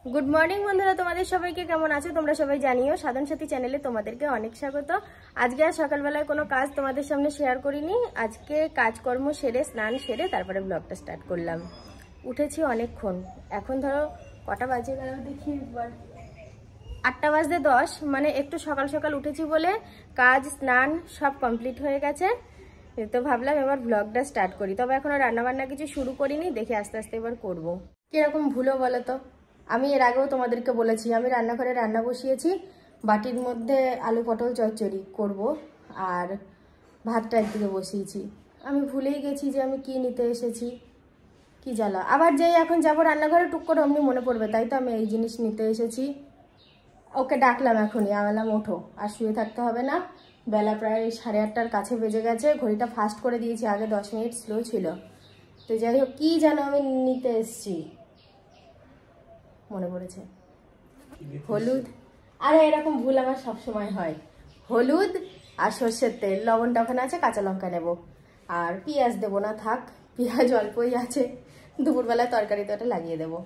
Good morning বন্ধুরা, তোমাদের সবাইকে কেমন আছো তোমরা সবাই জানিও। সাধন সাথী চ্যানেলে তোমাদেরকে অনেক স্বাগত। আজকে আর সকালবেলায় কোনো কাজ তোমাদের সামনে শেয়ার করিনি। আজকে কাজকর্ম সেরে স্নান সেরে তারপরে ব্লগটা স্টার্ট করলাম। উঠেছি অনেকক্ষণ, এখন ধরো কটা বাজে গেল দেখি একবার, 8টা বাজতে 10, মানে একটু সকাল সকাল উঠেছি বলে কাজ স্নান সব কমপ্লিট হয়ে গেছে। তো ভাবলাম এবার ব্লগটা স্টার্ট করি, তবে এখনো রান্নাবান্না কিছু শুরু করিনি, দেখি আস্তে আস্তে এবার করবো। কিরকম ভুলো বলো তো, আমি এর আগেও তোমাদেরকে বলেছি আমি রান্নাঘরে রান্না বসিয়েছি, বাটির মধ্যে আলু পটল চচ্চড়ি করব আর ভাতটা একদিকে বসিয়েছি। আমি ভুলেই গেছি যে আমি কি নিতে এসেছি, কি জ্বালা। আবার যেই এখন যাবো রান্নাঘরে টুক করে অমনি মনে পড়বে, তাই তো আমি এই জিনিস নিতে এসেছি। ওকে ডাকলাম এখনই, বললাম ওঠো, আর শুয়ে থাকতে হবে না। বেলা প্রায় 8:30টার কাছে বেজে গেছে, ঘড়িটা ফাস্ট করে দিয়েছি, আগে 10 মিনিট স্লো ছিল। তো যাই হোক, কী যেন আমি নিতে এসেছি মনে পড়েছে, হলুদ। আরে এরকম ভুল আমার সবসময় হয়। হলুদ আর সর্ষের তেল, লবণটা ওখানে আছে, কাঁচা লঙ্কা নেব, আর পেঁয়াজ দেবো না, থাক পেঁয়াজ অল্পই আছে, দুপুরবেলায় তরকারিতে ওটা লাগিয়ে দেবো।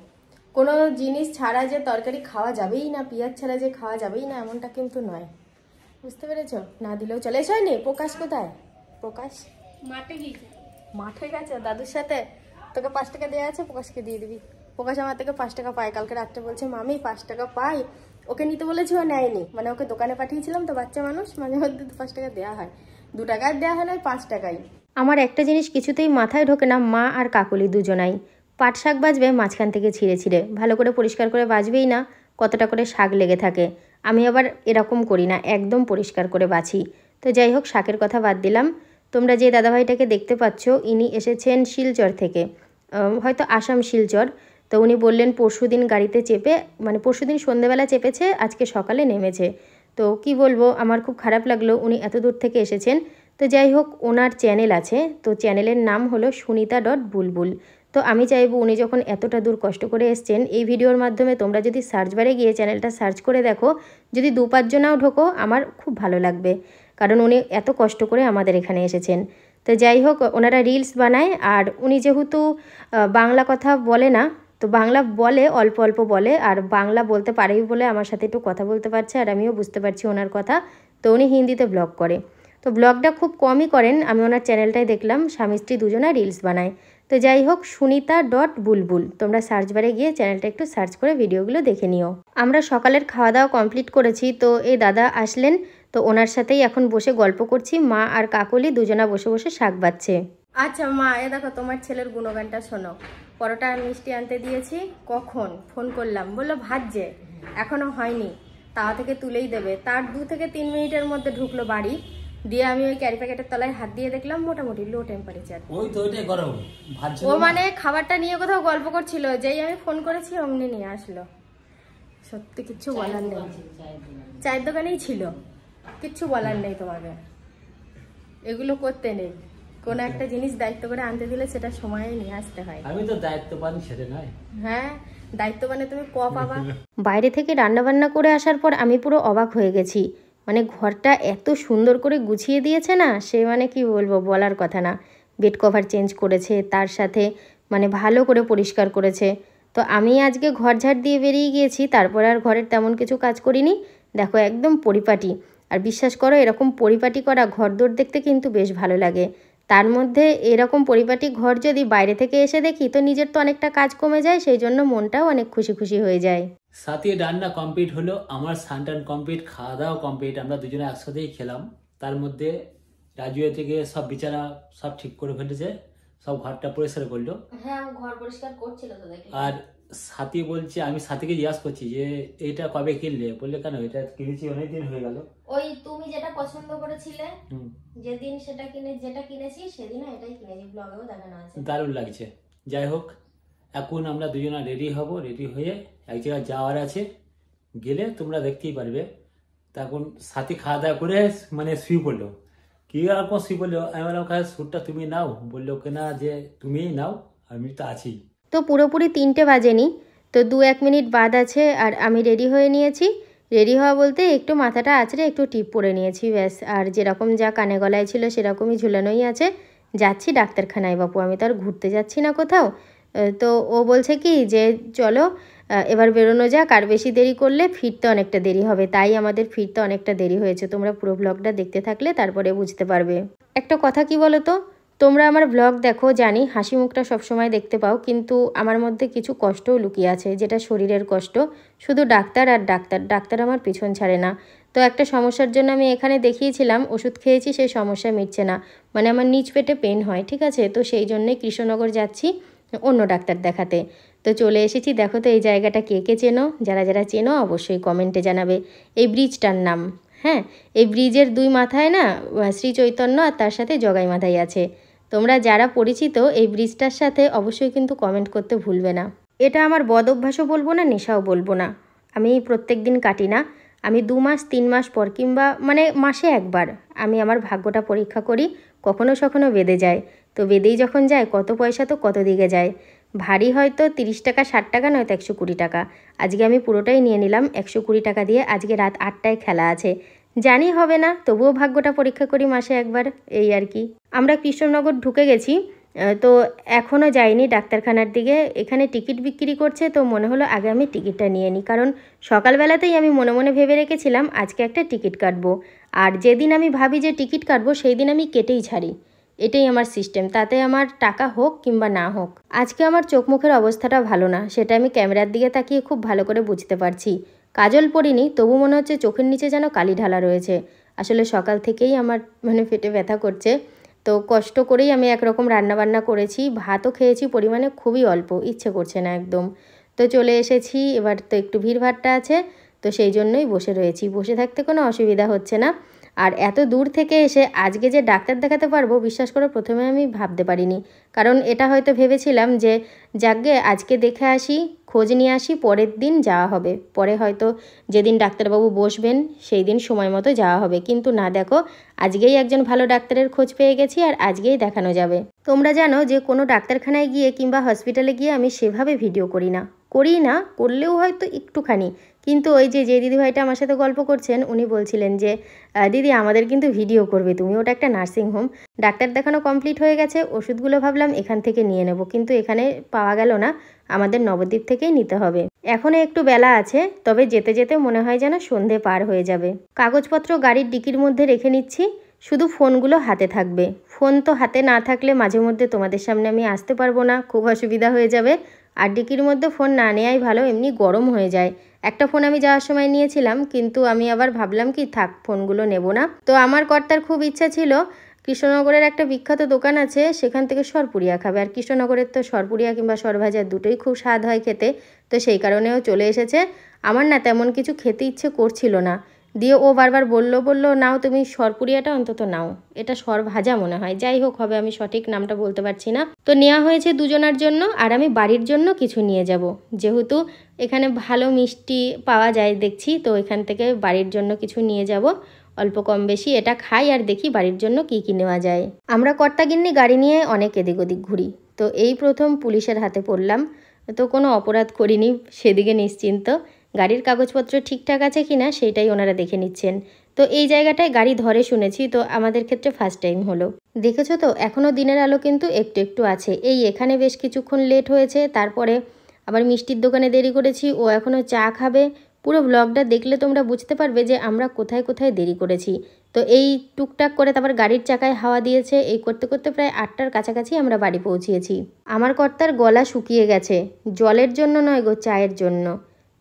কোনো জিনিস ছাড়া যে তরকারি খাওয়া যাবেই না, পেঁয়াজ ছাড়া যে খাওয়া যাবেই না এমনটা কিন্তু নয়, বুঝতে পেরেছো? না দিলেও চলে। এসো নি, প্রকাশ কোথায়? প্রকাশ মাঠে গিয়েছে। মাঠে গেছে দাদুর সাথে? তোকে 5 টাকা দেওয়া আছে, প্রকাশকে দিয়ে দিবি। প্রকাশ আমার থেকে 5 টাকা পায়, কালকে রাত্রে বলছে মামি 5 টাকা পাই। ওকে নিতে বলেছি, ও নেয়নি, মানে ওকে দোকানে পাঠিয়েছিলাম তো, বাচ্চা মানুষ, মাঝে মধ্যে 5 টাকা দেওয়া হয়, 2 টাকা দেওয়া হয় না, 5 টাকাই। আমার একটা জিনিস কিছুতেই মাথায় ঢোকে না, মা আর কাকলি দুজনাই পাট শাক বাজবে মাঝখান থেকে ছিঁড়ে ছিঁড়ে, ভালো করে পরিষ্কার করে বাজবেই না, কতটা করে শাক লেগে থাকে। আমি আবার এরকম করি না, একদম পরিষ্কার করে বাছি। তো যাই হোক, শাকের কথা বাদ দিলাম। তোমরা যে দাদাভাইটাকে দেখতে পাচ্ছ, ইনি এসেছেন শিলচর থেকে, হয়তো আসাম শিলচর। তো উনি বললেন পরশুদিন গাড়িতে চেপে, মানে পরশুদিন সন্ধ্যেবেলা চেপেছে, আজকে সকালে নেমেছে। তো কি বলবো, আমার খুব খারাপ লাগলো উনি এত দূর থেকে এসেছেন। তো যাই হোক, ওনার চ্যানেল আছে, তো চ্যানেলের নাম হলো সুনিতা.বুলবুল। তো আমি চাইবো উনি যখন এতটা দূর কষ্ট করে এসছেন, এই ভিডিওর মাধ্যমে তোমরা যদি সার্চ বারে গিয়ে চ্যানেলটা সার্চ করে দেখো, যদি 2-5 জনাও ঢোকো, আমার খুব ভালো লাগবে, কারণ উনি এত কষ্ট করে আমাদের এখানে এসেছেন। তো যাই হোক, ওনারা রিলস বানায়, আর উনি যেহেতু বাংলা কথা বলে না, তো বাংলা বলে অল্প অল্প বলে, আর বাংলা বলতে পারেই বলে আমার সাথে একটু কথা বলতে পারছে, আর আমিও বুঝতে পারছি ওনার কথা। তো উনি হিন্দিতে ব্লগ করে, তো ব্লগটা খুব কমই করেন, আমি ওনার চ্যানেলটাই দেখলাম, স্বামী স্ত্রী দুজনা রিলস বানায়। তো যাই হোক, সুনিতা.বুলবুল, তোমরা সার্চ বারে গিয়ে চ্যানেলটা একটু সার্চ করে ভিডিওগুলো দেখে নিও। আমরা সকালের খাওয়া দাওয়া কমপ্লিট করেছি, তো এই দাদা আসলেন, তো ওনার সাথেই এখন বসে গল্প করছি, মা আর কাকলি দুজনা বসে বসে শাক বাচ্ছে। আচ্ছা মা, এ দেখো তোমার ছেলের গুণগানটা শোনো। পরোটা আর মিষ্টি আনতে দিয়েছি, কখন ফোন করলাম, বললো ভাজছে, এখনো হয়নি, তাওয়া থেকে তুলেই দেবে। তার 2 থেকে 3 মিনিটের মধ্যে ঢুকলো বাড়ি, দিয়ে আমি ওই ক্যারি প্যাকেটের তলায় হাত দিয়ে দেখলাম মোটামুটি লো টেম্পারেচার। ওই তো ওইটাই গরম ভাজছে। ও মানে খাবারটা নিয়ে কোথাও গল্প করছিল, যেই আমি ফোন করেছি অমনি নিয়ে আসলো। সত্যি কিচ্ছু বলার নেই, চায়ের দোকানেই ছিল, কিচ্ছু বলার নেই তোমাকে, এগুলো করতে নেই। কোনো একটা জিনিস দায়িত্ব করে আনতে দিলে সেটা সময়ে নিয়ে আসতে হয়। আমি তো দায়িত্ববান ছেলে নয়। হ্যাঁ, দায়িত্ববানে তুমি ক পাবা। বাইরে থেকে রান্নাবান্না করে আসার পর আমি পুরো অবাক হয়ে গেছি, মানে ঘরটা এত সুন্দর করে গুছিয়ে দিয়েছে না, সে মানে কি বলবো, বলার কথা না। বেড কভার চেঞ্জ করেছে, তার সাথে মানে ভালো করে পরিষ্কার করেছে। তো আমি আজকে ঘর ঝাড় দিয়ে বেরিয়ে গিয়েছি, তারপর আর ঘরের তেমন কিছু কাজ করিনি। দেখো একদম পরিপাটি, আর বিশ্বাস করো এরকম পরিপাটি করা ঘরদোর দেখতে কিন্তু বেশ ভালো লাগে। তার মধ্যে এরকম পরিপাটি ঘর যদি বাইরে থেকে এসে দেখি, তো নিজের তো অনেকটা কাজ কমে যায়, সেই জন্য মনটাও অনেক খুশি খুশি হয়ে যায়। সাথে রান্না কমপ্লিট হলো, আমার স্নান কমপ্লিট, খাওয়া দাওয়া কমপ্লিট, আমরা দুজনে একসাথেই খেলাম। তার মধ্যে রাজু থেকে সব বিছানা সব ঠিক করে ফেলেছে, সব ঘরটা পরিষ্কার করলো। হ্যাঁ, ঘর পরিষ্কার করছিল তো দেখি। আর সাথী বলছে, আমি সাথীকে জিজ্ঞাসা করছি যে এটা কবে কিনলে, বললে কেন এটা কিনেছি অনেকদিন হয়ে গেল। ওই তুমি যেটা পছন্দ করেছিলে যেদিন, যেটা কিনেছি সেদিন এটাই কিনেছি, ব্লগেও দেখানো আছে। দারুণ লাগছে। যাই হোক, এখন আমরা দুজনা রেডি হব, রেডি হয়ে এক জায়গায় যাওয়ার আছে, গেলে তোমরা দেখতেই পারবে। তখন সাথী খাওয়া দাওয়া করে মানে শুয়ে পড়লো। কি আর কোন শুয়ে পড়লো, আমি বললাম স্যুটটা তুমি নাও, বললো কেনা যে তুমিই নাও, আমি তো আছি। তো পুরোপুরি 3টে বাজেনি, তো 2-1 মিনিট বাদ আছে, আর আমি রেডি হয়ে নিয়েছি। রেডি হওয়া বলতে একটু মাথাটা আঁচড়ে একটু টিপ পরে নিয়েছি ব্যাস, আর যেরকম যা কানে গলায় ছিল সেরকমই ঝুলানোই আছে। যাচ্ছি ডাক্তারখানায় বাপু, আমি তো আর ঘুরতে যাচ্ছি না কোথাও। তো ও বলছে কি যে চলো এবার বেরোনো যাক, আর বেশি দেরি করলে ফিরতে অনেকটা দেরি হবে, তাই আমাদের ফিরতে অনেকটা দেরি হয়েছে। তোমরা পুরো ব্লগটা দেখতে থাকলে তারপরে বুঝতে পারবে। একটা কথা কি বলো তো, তোমরা আমার ব্লগ দেখো জানি, হাসি মুখটা সবসময় দেখতে পাও, কিন্তু আমার মধ্যে কিছু কষ্টও লুকিয়ে আছে, যেটা শরীরের কষ্ট। শুধু ডাক্তার আর ডাক্তার, ডাক্তার আমার পিছন ছাড়ে না। তো একটা সমস্যার জন্য আমি এখানে দেখিয়েছিলাম, ওষুধ খেয়েছি, সেই সমস্যা মিটছে না, মানে আমার নিচ পেটে পেন হয়, ঠিক আছে। তো সেই জন্যই কৃষ্ণনগর যাচ্ছি অন্য ডাক্তার দেখাতে। তো চলে এসেছি, দেখো তো এই জায়গাটা কে কে চেনো, যারা যারা চেনো অবশ্যই কমেন্টে জানাবে। এই ব্রিজটার নাম, হ্যাঁ, এই ব্রিজের দুই মাথায় না শ্রী চৈতন্য আর তার সাথে জগাই মাথায় আছে। তোমরা যারা পরিচিত এই ব্রিজটার সাথে অবশ্যই কিন্তু কমেন্ট করতে ভুলবে না। এটা আমার বদ অভ্যাসও বলবো না, নেশাও বলবো না। আমি প্রত্যেক দিন কাটি না, আমি 2 মাস 3 মাস পর কিংবা মানে মাসে একবার আমি আমার ভাগ্যটা পরীক্ষা করি, কখনো সখনো বেঁধে যায়। তো বেঁধেই যখন যায়, কত পয়সা তো কত দিকে যায়। ভারী হয়তো 30 টাকা 60 টাকা, নয়তো 120 টাকা। আজকে আমি পুরোটাই নিয়ে নিলাম 120 টাকা দিয়ে। আজকে রাত 8টায় খেলা আছে, জানি হবে না, তবুও ভাগ্যটা পরীক্ষা করি মাসে একবার, এই আর কি। আমরা কৃষ্ণনগর ঢুকে গেছি, তো এখনও যাইনি ডাক্তারখানার দিকে। এখানে টিকিট বিক্রি করছে, তো মনে হলো আগে আমি টিকিটটা নিয়ে নিই, কারণ সকালবেলাতেই আমি মনে মনে ভেবে রেখেছিলাম আজকে একটা টিকিট কাটবো। আর যেদিন আমি ভাবি যে টিকিট কাটবো, সেই দিন আমি কেটেই ছাড়ি, এটাই আমার সিস্টেম, তাতে আমার টাকা হোক কিংবা না হোক। আজকে আমার চোখ মুখের অবস্থাটা ভালো না, সেটা আমি ক্যামেরার দিকে তাকিয়ে খুব ভালো করে বুঝতে পারছি। কাজল পরিনি, তবু মনে হচ্ছে চোখের নিচে যেন কালি ঢালা রয়েছে। আসলে সকাল থেকেই আমার মানে পেটে ব্যথা করছে, তো কষ্ট করেই আমি একরকম রান্নাবান্না করেছি, ভাতও খেয়েছি পরিমাণে খুবই অল্প, ইচ্ছে করছে না একদম। তো চলে এসেছি, এবার তো একটু ভিড়ভাট্টা আছে, তো সেই জন্যই বসে রয়েছি। বসে থাকতে কোনো অসুবিধা হচ্ছে না। আর এত দূর থেকে এসে আজকে যে ডাক্তার দেখাতে পারবো, বিশ্বাস করো প্রথমে আমি ভাবতে পারিনি। কারণ এটা হয়তো ভেবেছিলাম যে যাকগে আজকে দেখে আসি, খোঁজ নিয়ে আসি, পরের দিন যাওয়া হবে, পরে হয়তো যেদিন ডাক্তারবাবু বসবেন সেই দিন সময় মতো যাওয়া হবে। কিন্তু না, দেখো আজকেই একজন ভালো ডাক্তারের খোঁজ পেয়ে গেছি, আর আজকেই দেখানো যাবে। তোমরা জানো যে কোনো ডাক্তারখানায় গিয়ে কিংবা হসপিটালে গিয়ে আমি সেভাবে ভিডিও করি না, করলেও হয়তো একটুখানি। কিন্তু ওই যে দিদিভাইটা আমার সাথে গল্প করছেন, উনি বলছিলেন যে দিদি আমাদের কিন্তু ভিডিও করবে তুমি, ওটা একটা নার্সিং হোম। ডাক্তার দেখানো কমপ্লিট হয়ে গেছে, ওষুধগুলো ভাবলাম এখান থেকে নিয়ে নেব, কিন্তু এখানে পাওয়া গেল না, আমাদের নবদ্বীপ থেকেই নিতে হবে। এখনও একটু বেলা আছে, তবে যেতে যেতে মনে হয় যেন সন্ধে পার হয়ে যাবে। কাগজপত্র গাড়ির ডিকির মধ্যে রেখে নিচ্ছি, শুধু ফোনগুলো হাতে থাকবে। ফোন তো হাতে না থাকলে মাঝে মধ্যে তোমাদের সামনে আমি আসতে পারবো না, খুব অসুবিধা হয়ে যাবে। আর ডিকির মধ্যে ফোন না নেওয়াই ভালো, এমনি গরম হয়ে যায়। একটা ফোন আমি যাওয়ার সময় নিয়েছিলাম, কিন্তু আমি আবার ভাবলাম কি থাক, ফোনগুলো নেব না। তো আমার কর্তার খুব ইচ্ছা ছিল, কৃষ্ণনগরের একটা বিখ্যাত দোকান আছে, সেখান থেকে সরপুরিয়া খাবে। আর কৃষ্ণনগরের তো সরপুরিয়া কিংবা সরভাজা দুটোই খুব স্বাদ হয় খেতে, তো সেই কারণেও চলে এসেছে। আমার না তেমন কিছু খেতে ইচ্ছে করছিল না, দিয়ে ও বারবার বলল নাও তুমি সরপুরিয়াটা অন্তত নাও, এটা সরভাজা মনে হয়, যাই হোক হবে, আমি সঠিক নামটা বলতে পারছি না। তো নেওয়া হয়েছে দুজনার জন্য, আর আমি বাড়ির জন্য কিছু নিয়ে যাব, যেহেতু এখানে ভালো মিষ্টি পাওয়া যায় দেখছি, তো এখান থেকে বাড়ির জন্য কিছু নিয়ে যাব, অল্প কম বেশি এটা খাই, আর দেখি বাড়ির জন্য কি কি নেওয়া যায়। আমরা কর্তাগিন্নি গাড়ি নিয়ে অনেক এদিক ওদিক ঘুরি, তো এই প্রথম পুলিশের হাতে পড়লাম। তো কোনো অপরাধ করিনি, সেদিকে নিশ্চিন্ত। গাড়ির কাগজপত্র ঠিকঠাক আছে কিনা সেইটাই ওনারা দেখে নিচ্ছেন। তো এই জায়গাটায় গাড়ি ধরে শুনেছি, তো আমাদের ক্ষেত্রে ফার্স্ট টাইম হলো। দেখেছো তো এখনও দিনের আলো কিন্তু একটু একটু আছে। এই এখানে বেশ কিছুক্ষণ লেট হয়েছে, তারপরে আবার মিষ্টির দোকানে দেরি করেছি, ও এখনও চা খাবে। পুরো ব্লগটা দেখলে তোমরা বুঝতে পারবে যে আমরা কোথায় কোথায় দেরি করেছি। তো এই টুকটাক করে তারপর গাড়ির চাকায় হাওয়া দিয়েছে, এই করতে করতে প্রায় 8টার কাছাকাছি আমরা বাড়ি পৌঁছিয়েছি। আমার কর্তার গলা শুকিয়ে গেছে, জলের জন্য নয় গো, চায়ের জন্য।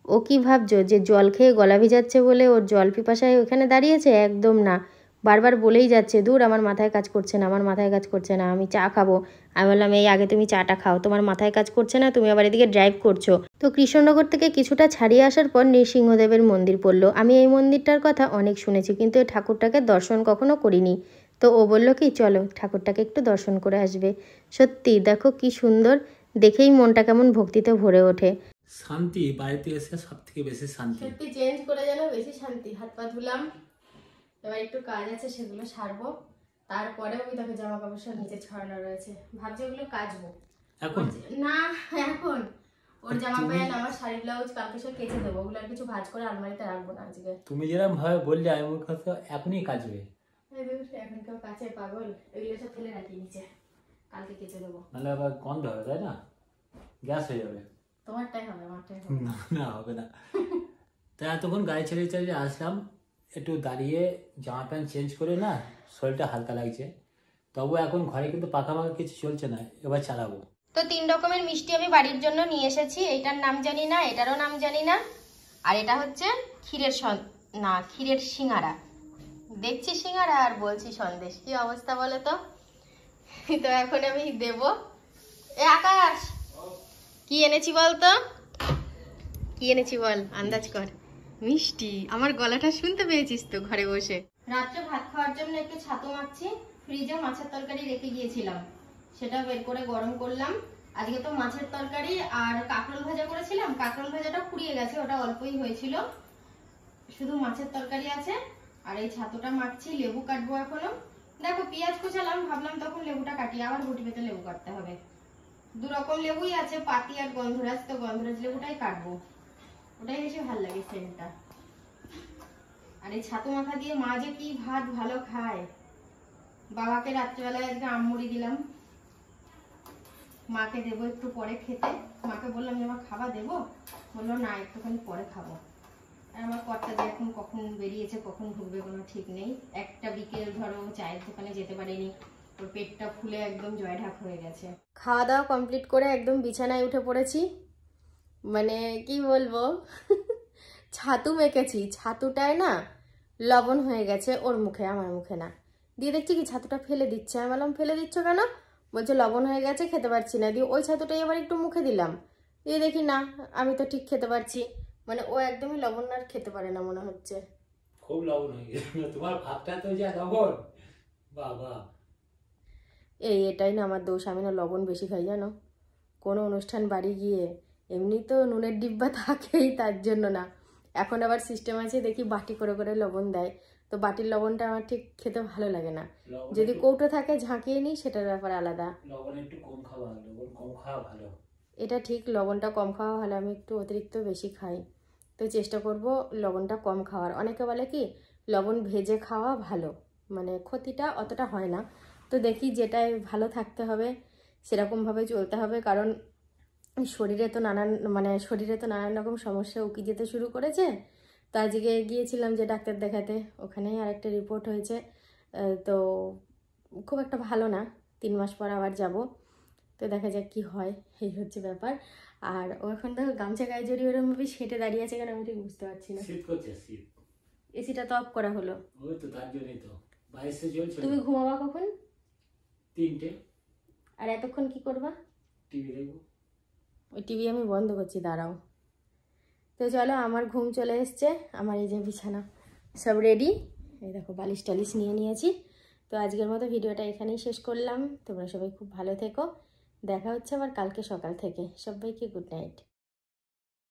ও কি ভাবছো যে জল খেয়ে গলা ভিজাচ্ছে বলে ওর জল পিপাসায় ওখানে দাঁড়িয়েছে? একদম না, বারবার বলেই যাচ্ছে দূর আমার মাথায় কাজ করছে না, আমার মাথায় কাজ করছে না, আমি চা খাবো। আমি বললাম এই আগে তুমি চাটা খাও, তোমার মাথায় কাজ করছে না, তুমি আবার এদিকে ড্রাইভ করছো। তো কৃষ্ণনগর থেকে কিছুটা ছাড়িয়ে আসার পর নৃসিংহদেবের মন্দির পড়লো। আমি এই মন্দিরটার কথা অনেক শুনেছি, কিন্তু এই ঠাকুরটাকে দর্শন কখনো করিনি। তো ও বলল কি চলো ঠাকুরটাকে একটু দর্শন করে আসবে। সত্যি দেখো কি সুন্দর, দেখেই মনটা কেমন ভক্তিতে ভরে ওঠে। শান্তি বাড়িতে এসে সব থেকে বেশি শান্তি। সত্যি চেঞ্জ করে যেন বেশি শান্তি। হাত পা ধুলাম, এবার একটু কাজ আছে সেগুলো সারবো, তারপরে ওই দেখো জামা কাপড় সব নিচে ছড়ানো রয়েছে, ভাবছি ওগুলো কাচবো এখন না। এখন ওর জামা প্যান্ট আমার শাড়ি ব্লাউজ কালকে সব কেচে দেবো, ওগুলো আর কিছু ভাঁজ করে আলমারিতে রাখবো না আজকে। তুমি যেরকম ভাবে বললে আমি ওর কথা এখনই কাজবে। এখন কেউ কাছে পাগল, এগুলো সব ফেলে রাখি নিচে, কালকে কেচে দেবো। নাহলে আবার গন্ধ হবে, তাই না? গ্যাস হয়ে যাবে। তোমারটাই হবে, আমারটাই হবে না না, হবে না। তাই এতক্ষণ গাড়ি ছেড়ে ছেড়ে আসলাম, একটু দাঁড়িয়ে জামা প্যান্ট চেঞ্জ করে না, শরীরটা হালকা লাগছে। তবু এখন ঘরে কিন্তু পাকা পাকা কিছু চলছে না, এবার চালাবো। তো 3 রকমের মিষ্টি আমি বাড়ির জন্য নিয়ে এসেছি। এইটার নাম জানি না, এটারও নাম জানি না, আর এটা হচ্ছে ক্ষীরের সিঙ্গারা। দেখছি সিঙ্গারা আর বলছি সন্দেশ, কি অবস্থা বলো তো। তো এখন আমি দেব। এ আকাশ, কি এনেছি বলতো, কি এনেছি বল, আন্দাজ কর। মিষ্টি। আমার গলাটা শুনতে পেয়েছিস তো ঘরে বসে। রাত্রে ভাত খাওয়ার জন্য একটু ছাতু মাখছি। ফ্রিজে মাছের তরকারি রেখে গিয়েছিলাম, সেটা বের করে গরম করলাম। আজকে তো মাছের তরকারি আর কাঁকরোল ভাজা করেছিলাম, কাঁকরোল ভাজাটা ফুরিয়ে গেছে, ওটা অল্পই হয়েছিল, শুধু মাছের তরকারি আছে। আর এই ছাতুটা মাখছি, লেবু কাটবো এখনো। দেখো পেঁয়াজ কুচালাম, ভাবলাম তখন লেবুটা কাটি, আবার বটি পেতে লেবু কাটতে হবে। 2 রকম লেবুই আছে, পাতি আর গন্ধরাজ, তো গন্ধরাজ লেবুটাই কাটবো, ওটাই বেশি ভালো লাগে সেন্টটা। আর এই ছাতু মাখা দিয়ে মা যে কি ভাত ভালো খায়। বাবাকে রাত্রিবেলায় আজকে আমমুড়ি দিলাম, মাকে দেবো একটু পরে খেতে। মাকে বললাম যে আমার খাবার দেবো, বললো না একটুখানি পরে খাবো। আর আমার কর্তা যে এখন কখন বেরিয়েছে, কখন ঢুকবে কোনো ঠিক নেই। একটা বিকেল ধরো চায়ের দোকানে যেতে পারেনি, ওর পেটটা ফুলে একদম জয়ঢাক হয়ে গেছে। খাওয়া দাওয়া কমপ্লিট করে একদম বিছানায় উঠে পড়েছি। মানে কি বলবো, ছাতু মেখেছি, ছাতুটায় না লবণ হয়ে গেছে ওর মুখে, আমার মুখে না। দিয়ে দেখছি কি ছাতুটা ফেলে দিচ্ছে। আমি বললাম ফেলে দিচ্ছ কেন? বলছে লবণ হয়ে গেছে, খেতে পারছি না। দিয়ে ওই ছাতুটাই আবার একটু মুখে দিলাম, দিয়ে দেখি না আমি তো ঠিক খেতে পারছি। মানে ও একদমই লবণ আর খেতে পারে না মনে হচ্ছে। খুব লবণ হয়ে গেছে তোমার ভাতটা তো যা লবণ, বাবা। এটাই না আমার দোষ, আমি না লবণ বেশি খাই জানো। কোনো অনুষ্ঠান বাড়ি গিয়ে এমনি তো নুনের ডিব্বা থাকেই, তার জন্য না। এখন আবার সিস্টেম আছে দেখি বাটি করে করে লবণ দেয়, তো বাটির লবণটা আমার ঠিক খেতে ভালো লাগে না। যদি কৌটো থাকে ঝাঁকিয়ে নিই, সেটার ব্যাপার আলাদা। লবণ একটু কম খাওয়া, লবণ কম খাওয়া ভালো। এটা ঠিক, লবণটা কম খাওয়া ভালো, আমি একটু অতিরিক্ত বেশি খাই, তো চেষ্টা করব লবণটা কম খাওয়ার। অনেকে বলে কি লবণ ভেজে খাওয়া ভালো, মানে ক্ষতিটা অতটা হয় না। তো দেখি যেটাই ভালো থাকতে হবে সেরকমভাবে চলতে হবে, কারণ শরীরে তো নানান রকম সমস্যা উকি যেতে শুরু করেছে। তো আজকে গিয়েছিলাম যে ডাক্তার দেখাতে, ওখানেই আরেকটা রিপোর্ট হয়েছে। তো খুব একটা ভালো না, 3 মাস পর আবার যাব। তো দেখা যাক কি হয়, এই হচ্ছে ব্যাপার। আর ও এখন দেখো গামছা গায়ে জড়িয়ে ওরকম ভাবে সেটে দাঁড়িয়ে আছে কেন আমি ঠিক বুঝতে পারছি না। শীত করছে, শীত। এসিটা তো অফ করা হলো। ওই তো তার জন্যই তো বাইরে চলছে। তুমি ঘুমাবা কখন? 3টে। আর এতক্ষণ কি করবা? টিভি দেখবো। ওই টিভি আমি বন্ধ করছি, দাঁড়াও। তো চলো, আমার ঘুম চলে এসছে। আমার এই যে বিছানা সব রেডি, এই দেখো বালিশ টালিশ নিয়ে নিয়েছি। তো আজকের মতো ভিডিওটা এখানেই শেষ করলাম। তোমরা সবাই খুব ভালো থেকো, দেখা হচ্ছে আবার কালকে সকাল থেকে। সবাইকে গুড নাইট।